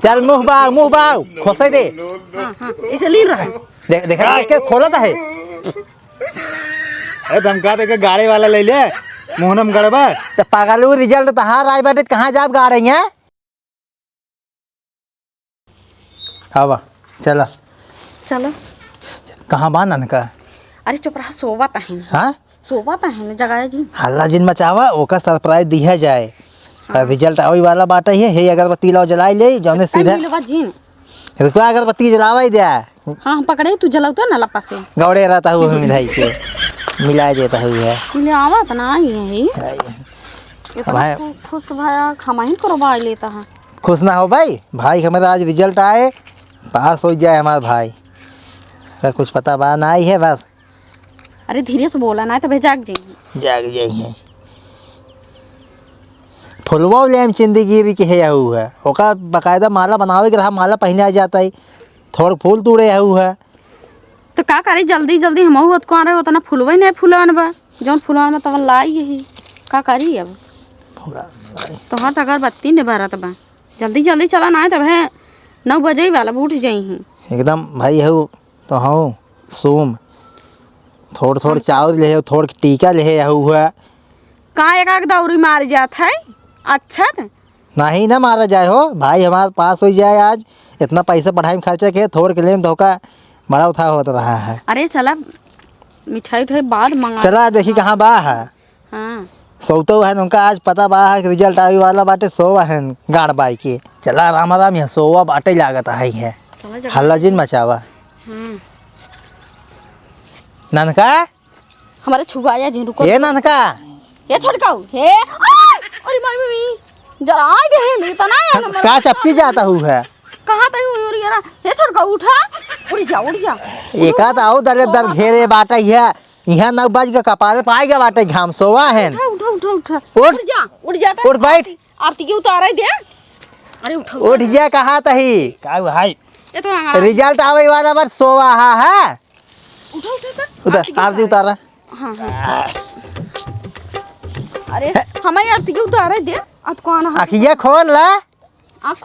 चल मुंह बाग खोसे दे। हाँ इसे लीन रहा देखा के खोलता है। अरे धमका दे के गाड़ी वाला ले ले मुहनम गड़बा। तो पागलू रिजल्ट तहार आए बाटे कहाँ जाब गा रही हैं। आवा चला चलो कहाँ बा ननका। अरे चुप रहा सोवत है। हाँ सोवत है जगाया जी हल्ला जिन मचावा ओका सरप्राइज दिया जाए। रिजल्ट आवे वाला बाटे है अगरबत्ती लाओ जलाई ले जौने सीधा जीन रुको अगरबत्ती जलावा ही दे। हाँ हम पकड़े तू जलावतो ना लपा से गौड़े रहता हुआ मिलाई के मिला देता हुआ ले आवा तना आई है भाई खुश भाया खमाही करवा लेता है। खुश ना हो भाई हमारा आज रिजल्ट आए पास हो जाए हमारा भाई का कुछ पता बा ना ही है बस। अरे धीरे से बोला ना तो भाई जाग जाइए फुलवा लेम जिंदगी के है हुआ ओका बाकायदा माला बनावे के रहा माला पहने आ जाता है थोड़ा फूल तोड़े है तो का करे जल्दी जल्दी हम होत को आ रहे होता ना फुलवा नहीं फुलान बा जौन फुलान में तब लाई यही का करी अब तो हाँ अगरबत्ती ने भरत बा जल्दी जल्दी चला ना तब है 9 बजे वाला उठ जाई एकदम भाई हो तो हूँ सोम थोड़ चावल ले थोड़ टीका ले हुआ का एक दौरी मार जात है। अच्छा नहीं ना मारा जाए हो भाई हमारे पास हो जाए आज इतना पैसा पढ़ाई में खर्चा के थोड़ के लिए धोखा बड़ा उठा होता रहा है। अरे चला मिठाई उठाई बाद मंगा चला देखी कहाँ बा है। हाँ सोतो है उनका आज पता बा है कि रिजल्ट आवे वाला बाटे सोवा है गाड़ बाई के चला आराम आराम यहाँ सोवा बाटे लागत है हल्ला जिन मचावा। ननका हमारे छुगाया जी रुको ये ननका ये छड़काऊ हे अरे मम्मी जरा आ गए नहीं तना है का चपकी जाता हुआ है कहां तक और यार हे छड़काऊ उठा उड़ जा एक आध आओ दर घेरे बाटे है यहाँ 9 बज के कपारे पाएगा बाटे घाम सोवा है। उठा उड़ जा उठ बैठ आरती की उतार दे। अरे उठ जा कहा तही का भाई ये तो रिजल्ट आवे वाला बार सोवा है उठा आरती उतारा। हाँ अरे हमारी आरती की उतार दे अब कौन है आखिया खोल ला आँख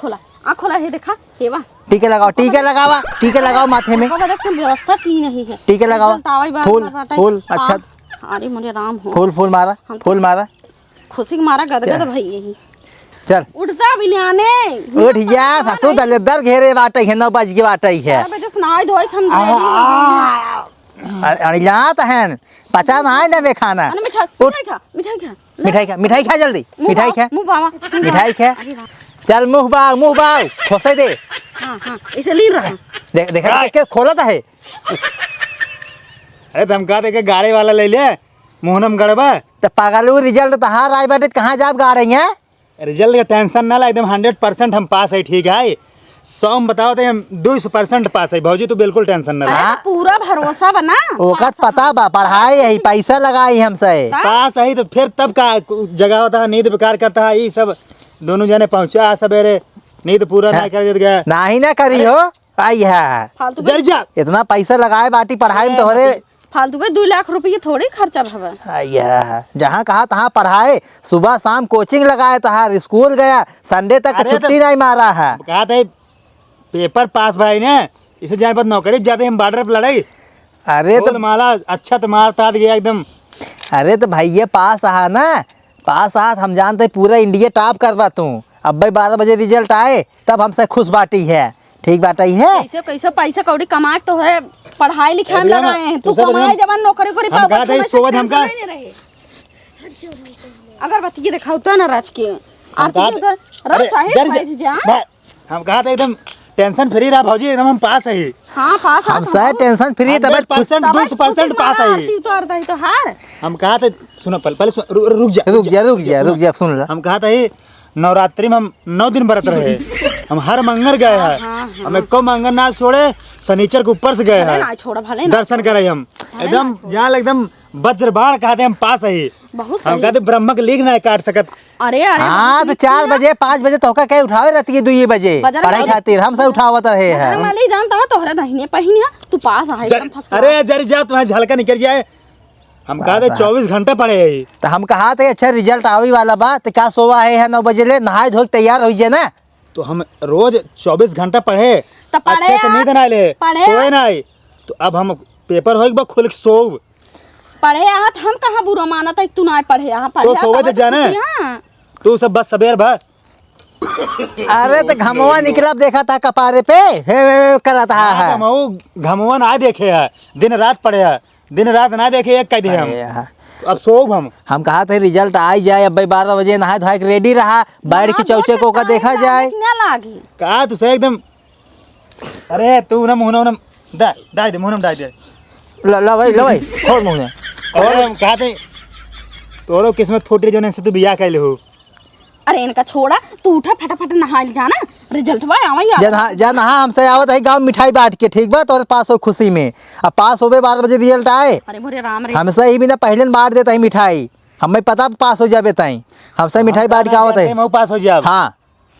खोला है देखा हे वाह टीके लगाओ माथे में फुल व्यवस्था की नहीं है टीके लगाओ फूल अच्छा अरे मुझे राम हो फूल मारा खुशी मारा गदगद भाई यही चल उठता भी आने उठ जा ससु दर घेरे बाटे है 9 बज के बाटे है सुनाई दो हम अनिलात है पचा ना है ना खाना मिठाई खा जल्दी मिठाई खा चल मुंह बाग खोसे दे। हाँ इसे लीन रहा देखा के खोलता है। अरे धमका दे के गाड़ी वाला ले ले मुहनम गड़बा। तो पागलू रिजल्ट तहार आए बाटे कहाँ जाब गा रही हैं। रिजल्ट का टेंशन ना ला एकदम 100% हम पास है ठीक है 100 में बताओ तो हम 200% पास है भौजी तू बिल्कुल टेंशन ना ला। पूरा भरोसा बना ओकत पता बा पढ़ाई यही पैसा लगाई हमसे पास है तो फिर तब का जगह होता है नींद बेकार करता है ये सब दोनों जने पहुंचा सवेरे नींद पूरा नहीं कर गया नहीं ना करी हो आई है जर जा इतना पैसा लगाए बाटी पढ़ाई में तोहरे फालतू के 2 लाख रुपये थोड़ी खर्चा भवा जहाँ कहा तहाँ पढ़ाए सुबह शाम कोचिंग लगाए तहार स्कूल गया संडे तक छुट्टी नहीं मारा है। कहा था पेपर पास भाई ने इसे जाए बाद नौकरी जाते हम बॉर्डर पर लड़ाई। अरे तो माला अच्छा तो मारता गया एकदम। अरे तो भैया पास आ ना पास आ हम जानते पूरा इंडिया टॉप करवा तू अब भाई 12 बजे रिजल्ट आए तब हमसे खुश बाटी है ठीक बाटी है। कैसे पैसा कौड़ी कमा तो है पढ़ाई लिखाई में लगाए हैं तू कमाए जवान नौकरी करी हम कहा था सोच हम का अगरबत्ती दिखाओ तो ना राज के आरती तो रब साहेब बैठ जा हम कहा था एकदम टेंशन फ्री रहा भौजी एकदम हम पास है। हां पास हम सर टेंशन फ्री तब 200% पास है आरती उतार दे तो हार हम कहा था सुनो पहले रुक जा सुन ला हम कहा था नवरात्रि में हम 9 दिन व्रत रहे हम हर मंगल गए हैं हम एको मंगल ना छोड़े शनिचर के ऊपर से गए हैं दर्शन करे हम एकदम जहाँ एकदम वज्र बाण कहते हम पास है हम कहते ब्रह्म के लीग नहीं काट सकत। अरे हाँ तो 4 बजे 5 बजे तो कह उठावे रहती है 2 बजे पढ़ाई खातिर हम सब उठावत रहे हैं माली जानता है तोहरे दहिने पहिने तू पास आ एकदम फंस अरे जरी जा तुम्हारा झलका निकल जाए हम कहा थे 24 घंटे पढ़े है तो हम कहा थे अच्छा रिजल्ट आवे वाला बा तो क्या सोवा है 9 बजे ले नहाए धो तैयार हो जाए ना तो हम रोज 24 घंटा पढ़े, तो पढ़े अच्छे से नींद ना ले, पढ़े सोए ना, तो अब हम पेपर होए के बाद खुल के सोब। पढ़े यहाँ हम कहाँ बुरा माना था तू ना पढ़े यहाँ पढ़े तो सोवे तो जाने तू सब बस सबेर भर। अरे तो घमवा निकला देखा था कपारे पे हे करा था है। घमवा ना देखे है, दिन रात पढ़े है, दिन रात ना देखे एक कह दिए हम। तो अब सोब हम कहा थे रिजल्ट आ जाए, अब भाई 12 बजे नहाए धोए के रेडी रहा, बैठ के चौचे को का देखा जाए। कहा तुझसे एकदम, अरे तू ना मुँह ना डाल दे, मुँह डाल दे, ला भाई खोल मुँह में। और हम कहा थे तोड़ो किस्मत फूट रही जो से तू बियाह कैले हो। अरे इनका छोड़ा, तू उठा फटाफट नहा जाना, रिजल्ट जा नहा हमसे आवत है गाँव मिठाई बांट के, ठीक बा तोरे पास हो खुशी में। अब पास हो 12 बजे रिजल्ट आए, अरे मोरे राम रे हमसे ही बिना पहले बांट देता है मिठाई, हमें पता पास हो जाबे तई, हमसे मिठाई बांट के आवत है। पास हो जाए हाँ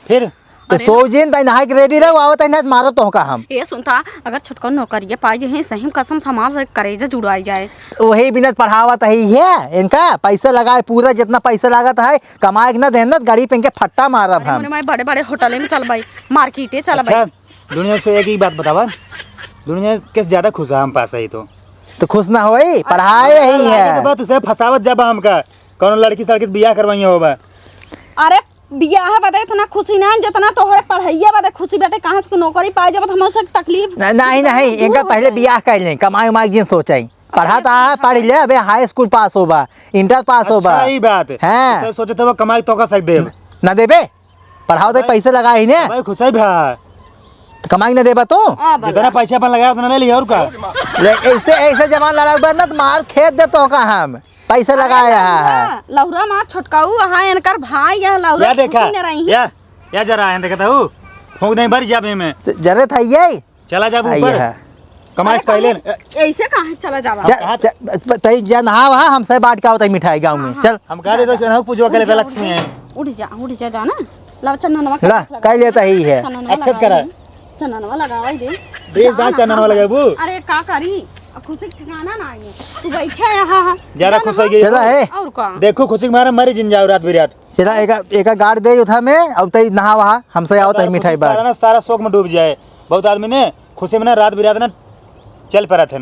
फिर तो सो जिन तई नहा के रेडी रहो, आवत है ना मारब तो का हम। ये सुनता अगर छुटका नौकरिया पाई जे सही कसम समाज से करेजा जुड़ाई जाए। वही बिना पढ़ावत ही है, इनका पैसा लगाए पूरा जितना पैसा लागत है कमाए के ना देना, गाड़ी पे इनके फट्टा मारब हम। मैं बड़े बड़े होटल में चल भाई, मार्केटे चल अच्छा, भाई। दुनिया से एक ही बात बतावा, दुनिया किस ज्यादा खुश है हम पास है तो खुश ना होई, पढ़ाए ही है। तुझे फसावत जब हमका कौन लड़की सड़की बियाह करवाई होगा। अरे बियाह बता इतना खुशी ना जितना तोहरे पढ़ाइया बता खुशी बेटे, कहाँ से नौकरी पाए जब हम से तकलीफ नहीं इनका पहले बियाह कर लें, कमाई उमाई की सोचे, पढ़ाता है पढ़ ले, अबे हाई स्कूल पास होबा, इंटर पास होबा। सही बात है, सोचे तो वो कमाई तो का सकते ना देबे, पढ़ाओ तो पैसे लगाए ही ने, भाई खुश है भाई, कमाई ना देबा तो जितना पैसा अपन लगाया उतना ले लिया और का। ऐसे जवान लड़ा बाद ना मार खेत दे तो का हम पैसा लगाया है। लौरा माँ छोटकाऊ हाँ इनकर भाई यह लौरा देखा या जरा है देखता हूँ फूंक नहीं भर जाबे में जरे था ये चला जा ऊपर कमाई से पहले ऐसे कहाँ चला जावा तई जा नहा वहाँ हमसे बांट के आवत मिठाई गांव में। चल हम कह रहे तो पूजवा के लिए लक्ष्मी है, उठ जा जाना ला चंदनवा ला कह लेता ही है। अच्छे से करा चंदनवा लगावाई दे देश दान चंदनवा लगाबू। अरे का करी खुशी ठिकाना ना है, तू बैठा यहाँ जरा खुश हो गई चला है और का देखो खुशी मारा मरी जिन जाओ रात बिरात। चला एक गाड़ दे उठा में, अब तई नहा वहाँ हमसे आवत है मिठाई बांट। सारा शौक में डूब जाए, बहुत आदमी ने खुशी में ना रात बिरात ना चल पड़ा थे,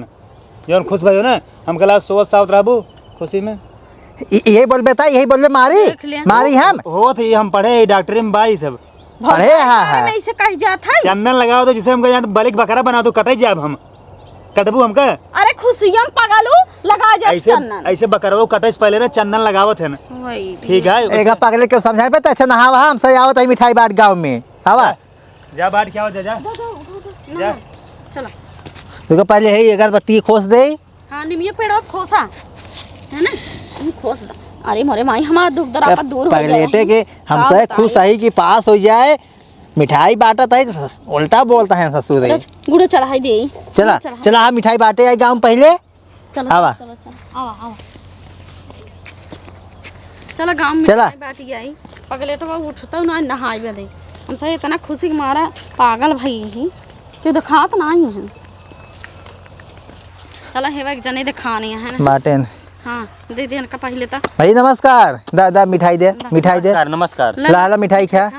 जौन खुश भाई हो ना हम कला सोच सावत रहबू खुशी में। यही बोल बेटा, यही बोल मारी हम हो थी हम पढ़े डॉक्टरी में बाई सब पढ़े है ऐसे कह जाता है। चंदन लगाओ तो जिसे हम यहाँ बलिक बकरा बना दो कटे जाब हम कटबू हमका। अरे खुशियां पगलू लगा जा चंदन ऐसे बकरवा कटे से पहले ना चंदन लगावत है ना, ठीक है एक पगले के समझाए पे अच्छा नहा वहाँ हमसे आवत है मिठाई बांट गाँव में। हवा जा बांट क्या हो जा चलो देखो पहले है अगरबत्ती खोस दे। हाँ निमिया पेड़ खोसा है ना, खोस दा। अरे मोरे माई हमारा दुख दर्द दूर हो जाए। पगलेटे के हमसे खुश है कि पास हो जाए, मिठाई बांटत है उल्टा बोलता है ससुर। गुड़ चढ़ाई दे चला चला हाँ मिठाई बांटे आए गाँव पहले। आवा चला गाँव में चला बाटी आई पगलेटवा उठता ना नहाई दे हमसे इतना खुशी के मारा पागल भई ही तू दिखात ना ही है। चला हेवा जने दिखाने है ना बाटे हाँ दे दे इनका पहले ता भाई नमस्कार दा मिठाई दे नमस्कार। ला मिठाई खा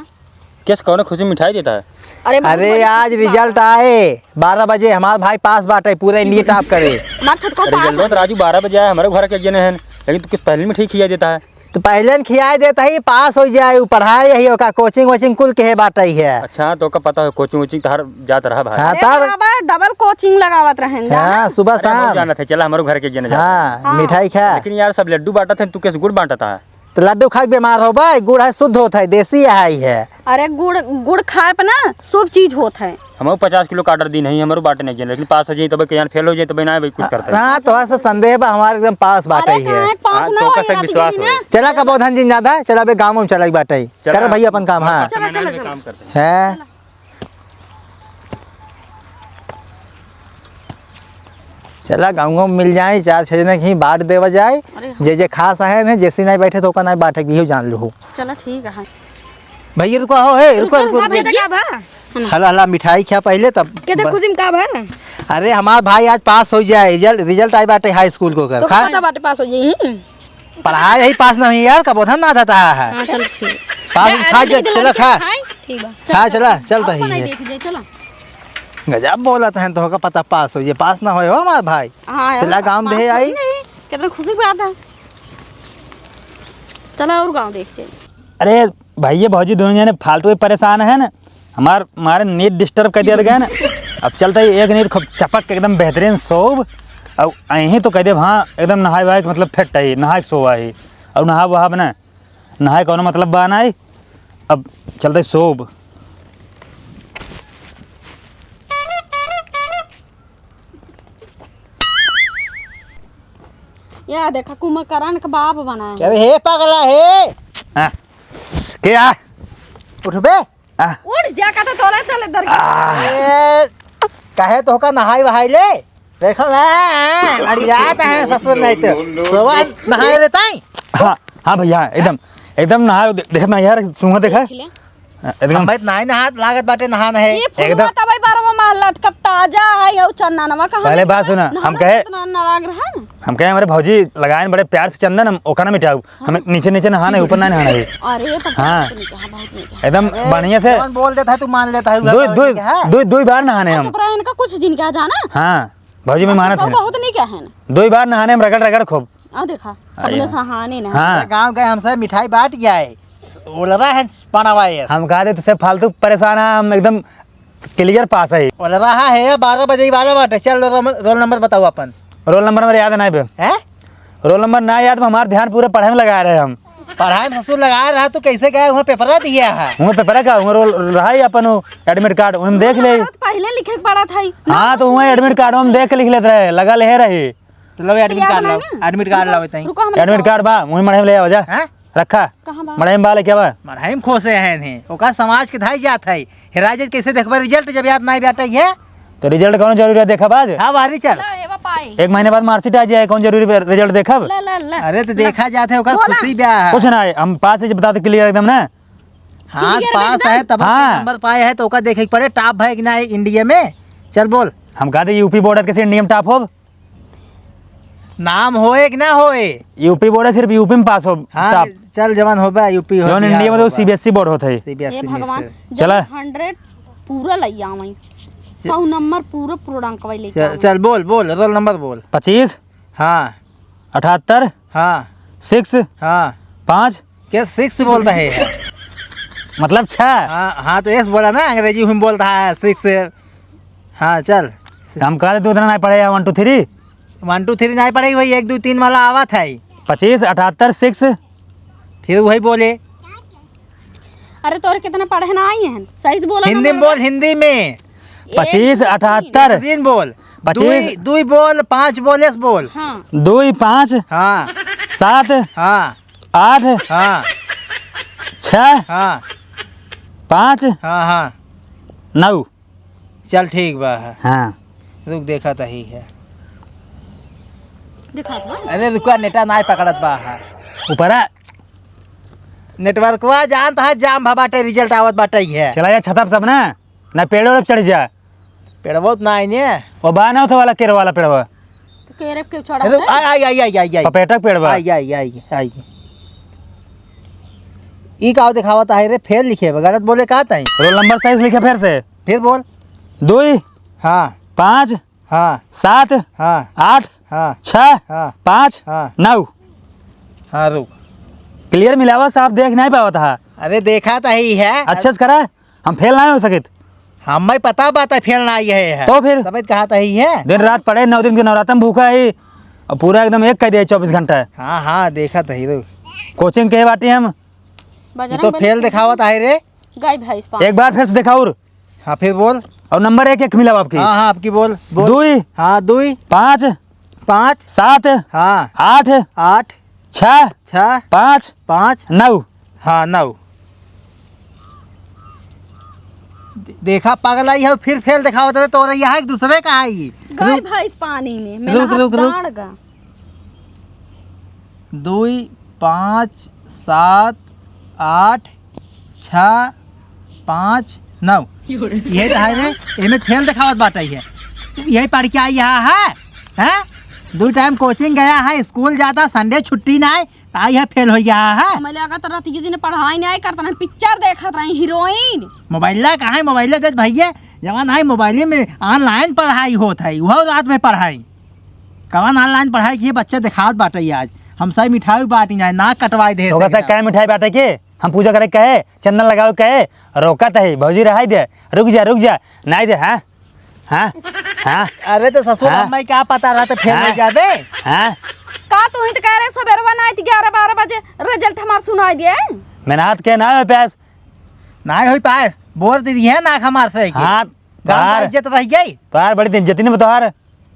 किस कौन खुशी मिठाई देता है? अरे आज रिजल्ट आए 12 बजे हमारा भाई पास बाटे पूरा इंडिया टॉप करे। रिजल्ट तो राजू 12 बजे आया हमारे घर के जने हैं, लेकिन तू किस पहले मिठाई खिया देता है? तो पहले खियाई देता ही पास हो जाए, पढ़ाई यही होगा कोचिंग वोचिंग कुल के बाटा ही है। अच्छा तो का पता है कोचिंग वोचिंग तो हर जात रहा भाई। हाँ तब डबल कोचिंग लगावत रहेंगे। हाँ सुबह शाम जाना था, चला हमारे घर के जने हाँ मिठाई खा। लेकिन यार सब लड्डू बांटा थे, तू कैसे गुड़ बांटा था? तो लड्डू खा के बीमार हो भाई, गुड़ है शुद्ध होता है, देसी है। अरे गुड़ खाए पे ना सब चीज होता है। हमारे 50 किलो का ऑर्डर दी नहीं, हमारे बांटे नहीं, लेकिन पास हो जाए तो भाई फेल हो जाए तो ना भाई कुछ करते हैं। हाँ तो ऐसा संदेह बा हमारे एकदम पास बाटा ही है। तो कैसे विश्वास हो? चला का बौधन जी ज्यादा चला बे गाँव में चला बाटा ही कर भैया अपन काम। हाँ काम करते हैं है चला गाँव में मिल जाए 4-6 जने कहीं बांट देवा जाए, जे खास है ना जैसे नहीं बैठे तो का नहीं बांटे भी जान लो। चलो ठीक है भैया रुको हो है रुको हला मिठाई खा पहले तब कितने खुशी में का बा। अरे हमारा भाई आज पास हो जाए, रिजल्ट आई बाटे हाई स्कूल को कर खा बाटे पास हो जाए। पढ़ाई यही पास नहीं यार का बोधन ना आता है। चलो ठीक पास खा चलो खा ठीक बा हाँ चला चलता अपन ही नहीं है। देख ले चला। गजब बोला था तो होगा पता पास हो ये पास ना होए हो हमारा भाई। हाँ चला गाँव दे आई। कितना खुशी की बात है। चला और गांव देखते हैं। अरे भैया भौजी दोनों जने फालतू में परेशान है ना, हमारे नींद डिस्टर्ब कर दिया गया ना। अब चलता है एक नींद खूब चपक के एकदम बेहतरीन सोब, अब यहीं तो कह दे हाँ एकदम नहाए वहाए के मतलब फिट है, नहाए के सोवा है। अब नहा वहा बना नहाए कौन मतलब बना है। अब चलता है सोब। या देखा कुंभकर्ण का बाप बना है। क्या बे, हे पगला हे हाँ क्या उठ बे। उठ जा का तो तोला चले दर ए, कहे तो होगा नहाई वहाई ले देखो ना अड़ी जाता है ससुर नहीं तो सोवा नहाए लेता है। हाँ हाँ भैया एकदम एकदम नहा देखना यार सुहा देखा एकदम भाई नहाई नहा लागत बाटे नहाना है। ये फूल एकदम। तब 12वां माल लटकब ताजा है और चन्ननवा कहां पहले बात सुना, हम कहे नाराग रहा ना। हम कहे हमारे भौजी लगाए बड़े प्यार से चंदन हम ओका ना मिटाऊ, हमें नीचे नीचे नहाना है ऊपर ना नहाना है। अरे तो हाँ। बहुत नहीं कहा, बहुत नहीं कहा। एकदम बढ़िया से कौन बोल देता है तू मान लेता है दो बार नहाने हम। चुप रहा इनका कुछ जिन क्या जाना। हाँ भौजी में मानत है बहुत नहीं क्या है ना। 2 बार नहाने में रगड़ रगड़ खूब। आ देखा सबने सहाने ना। हाँ गाँव गए हमसे मिठाई बांट गया है ओलरा है पानावा है हम कहा थे तुझसे फालतू परेशान है, हम एकदम क्लियर पास है। ओलरा है 12 बजे 12 बाटे। चल रोल नंबर बताओ अपन। रोल नंबर मेरे याद नहीं पे, हैं रोल नंबर ना याद में हमारा ध्यान पूरे पढ़ाई में लगा रहे हम। पढ़ाई में ससुर लगा रहा तो कैसे गए वहाँ पेपर दिया है। वहाँ पेपर का वहाँ रोल रहा ही अपन एडमिट कार्ड वहीं देख ले। तो पहले लिखे के पड़ा था। हाँ तो वहाँ एडमिट कार्ड हम देख के लिख लेते रहे, लगा ले रही। तो लो एडमिट कार्ड लाओ, एडमिट कार्ड लाओ तई। रुको हम एडमिट कार्ड बा वहीं मढ़े में ले आओ जा हैं रखा कहां बा? मढ़े में बाल क्या बा। मढ़ाई में खोसे हैं ने ओका समाज के धाई जात है हेराजे कैसे देखबा रिजल्ट जब याद नहीं बैठा है। तो रिजल्ट कौन जरूरी है देखा बाज। हाँ बाहरी चल। ला हे बा पाए 1 महीने बाद मार्कशीट आ जाए कौन जरूरी है रिजल्ट देखा। ला ला ला। अरे तो देखा जाता है ओका बोला। खुशी ब्याह है। कुछ ना है हम पास से बता दे क्लियर एकदम ना। हाँ क्लियर पास एकदम? है तब हाँ। नंबर पाए है तो ओका देखे के पड़े टॉप है कि ना इंडिया में। चल बोल हम कहते यूपी बोर्ड कैसे इंडिया में टॉप हो। नाम होए कि ना होए। यूपी बोर्ड सिर्फ यूपी में पास हो हाँ टॉप। चल जवान हो बा यूपी हो जौन इंडिया में तो सीबीएसई बोर्ड होता है। हे सीबीएसई भगवान में चला। 100 पूरा लई आवई 100 नंबर पूरा पूर्णांक वाई लेके चल चल बोल बोल रोल नंबर बोल। 25 हाँ 78 हाँ 6 हाँ 5 क्या 6 बोल रहे हैं। मतलब 6। हाँ हाँ तो यस बोला ना अंग्रेजी में बोल रहा है 6। हाँ चल हम कहते तू उतना नहीं पढ़े 1 2 3 1 2 3 नहीं पढ़ेगी वही 1 2 3 वाला आवा था। 25 78 6 फिर वही बोले अरे तोरे कितना पढ़े ना आई हैं सही से बोला हिंदी में बोल हिंदी में 25 78 दिन बोल 25 दुई बोल 5 बोल यस बोल। हां 2 5 हाँ 7 हाँ 8 हाँ 6 हाँ 5 हाँ हाँ 9। चल ठीक बा है। हाँ रुक देखा तो ही है। दिखा दो अरे रुका नेटा नहीं पकड़त बा है ऊपर है नेटवर्कवा जानता है जाम बाटे रिजल्ट आवत बाटे है। चला जा छता सब ना ना पेड़ वाला चढ़ जा पेड़वो तो नहीं ने वो बाना होता वाला केर वाला पेड़वा तो केरे के छोड़ा रुक आई आई आई आई आई आई पपेटक पेड़वा। आई आई आई आई ई का दिखावत है रे फेल लिखे बा गलत बोले का ताई। रोल नंबर साइज लिखे फिर से फिर बोल 2 हाँ 5 हाँ 7 हाँ 8 हाँ 6 हाँ 5 हाँ 9। हाँ रुक क्लियर मिलावा साफ देख नहीं पावा था। अरे देखा तो ही है। अच्छे से करा हम फेल नहीं हो सके हमें पता बात है फेल ना है तो फिर सब कहा तो ही है। दिन रात पढ़े 9 दिन के नवरात्र में भूखा है और पूरा एकदम एक कर दिया 24 घंटा है। हाँ हाँ देखा तो ही रुक कोचिंग के बाटी हम तो फेल दिखावत है रे। गाय भैंस पा एक बार फिर से दिखा और हाँ फिर बोल। नंबर 1 मिला आपकी। हाँ हाँ आपकी बोल बोल 2 हाँ 2 5 5 7 हाँ 8 8 6 6 5 5 9। हाँ 9 देखा पागल आई है फिर फेल दिखावत है तो यहाँ एक दूसरे का आई। गाय भैंस पानी में मैं रुक, रुक, रुक। डाड़ गा 2 5 7 8 6 5 9 यही तो है रे इनमें फेल दिखावत बात है यही पढ़ के आई है हैं दो टाइम कोचिंग गया है, स्कूल जाता, संडे छुट्टी ना है, ताई है फेल हो गया है। मैं लगा तो रात के दिन पढ़ाई नहीं करता ना, पिक्चर देखत रही हीरोइन। मोबाइल कहाँ है, मोबाइल दे भैया जवान है, मोबाइल में ऑनलाइन पढ़ाई होत है, वह रात में पढ़ाई कवन ऑनलाइन पढ़ाई की बच्चे दिखावत बाटे। आज हम सही मिठाई बाटी जाए, नाक कटवाई दे। क्या मिठाई बाटे के हम पूजा करे कहे, चंदन लगाओ कहे, रोकत है भौजी रहा दे, रुक जा नहीं दे। हाँ हाँ हाँ। अरे तो ससुर हाँ? अम्मा क्या पता रहा तो फेल हो जाबे। का तू ही तो कह रहे सवेरवा ना 11-12 बजे रिजल्ट हमार सुनाई दिए। मेहनत के ना है पैस नहीं हो पास बोल दी है ना हमार से। हाँ गांव का इज्जत रह गई। तोहार बड़ी इज्जत नहीं बतोहार,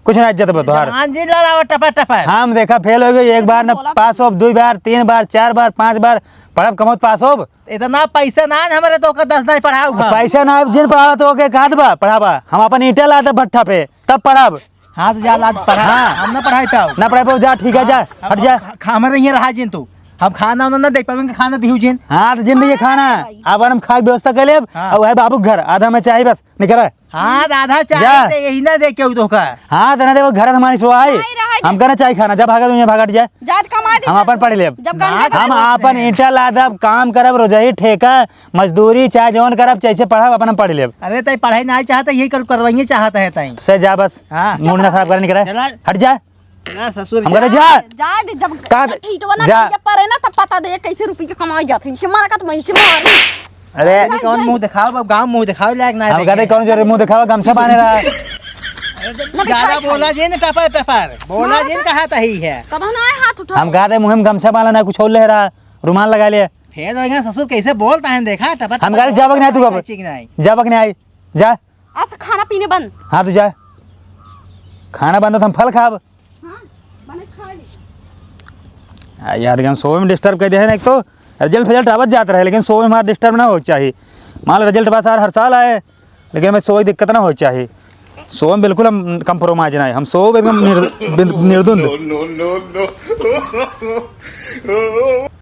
कुछ ना इज्जत बतोहार। हाँ जी लड़ावा टपा टपा। हम देखा फेल हो गई, एक बार न पास हो, 2 बार 3 बार 4 बार 5 बार पढ़ब कमत पास हो। इतना पैसा ना है हमारे तो 10 नहीं पढ़ाऊ। पैसा ना जिन पढ़ा तो के कहा दबा पढ़ाबा, हम अपन ईटा लाते भट्ठा पे तब पढ़ब। हाँ तो जा लाद पढ़ा। हाँ। हम ना पढ़ाई पाओ ना पढ़ा पाओ, जा ठीक है जा हट जा। हमारे यहाँ रहा जिन तू हम खाना उना ना देख पाएंगे, खाना दिहू जिन। हाँ तो जिंदगी खाना अब हम खा के व्यवस्था कर लेब। हाँ। और वह बाबू घर आधा में चाहिए बस निकल। हाँ आधा जा। चाहिए यही ना देख के तो का। हाँ तो ना देखो घर हमारी सो आई, नहीं रहा हम कहना चाहिए खाना, जा भागा दुनिया भागा जाए। जात कमा दी हम अपन पढ़ लेब, जब गाड़ी हम अपन ईटा लादब, काम करब, रोजही ठेका मजदूरी चाहे जौन करब, जैसे पढ़ब अपन हम पढ़ लेब। अरे तई पढ़ाई नहीं चाहता, यही कल करवाइए चाहता है तई। से जा बस। हाँ। मूड ना खराब करने निकल, चला। हट जा। ना ससुर हम कहते जा जा दे जब का- ठीटवा ना जा। जब परे ना तब पता दे कैसे रुपये के कमाई जाती है। मारा का तो मैं से मार। अरे नहीं कौन मुंह दिखाओ, अब गांव मुंह दिखाओ लायक ना हम कहते कौन जो मुंह दिखावा गमछा बांधे रहा। ज्यादा बोला जिन टपर टपर बोला जिन कहा तो ही है। कब ना आए हाथ उठा। हम कहते मुँह में गमछा बांधना ना, कुछ और ले रहा, रुमाल लगा ले। फेल हो गया ससुर कैसे बोलता है देखा टपर। हम कहते जाबक नहीं तू कब नहीं जाबक नहीं आई जा। आज खाना पीने बंद। हाँ तू जा, खाना बंद तो हम फल खाब। हाँ बने खा ली। यार हम सोए में डिस्टर्ब कर दे है, एक तो रिजल्ट आवत जाता रहे, लेकिन सोए में हमारा डिस्टर्ब ना हो चाहिए। मान लो रिजल्ट बस हर साल आए, लेकिन हमें सोए दिक्कत ना हो चाहिए। सोए में बिल्कुल हम कंप्रोमाइज ना है, हम सो एकदम निर्धुंध।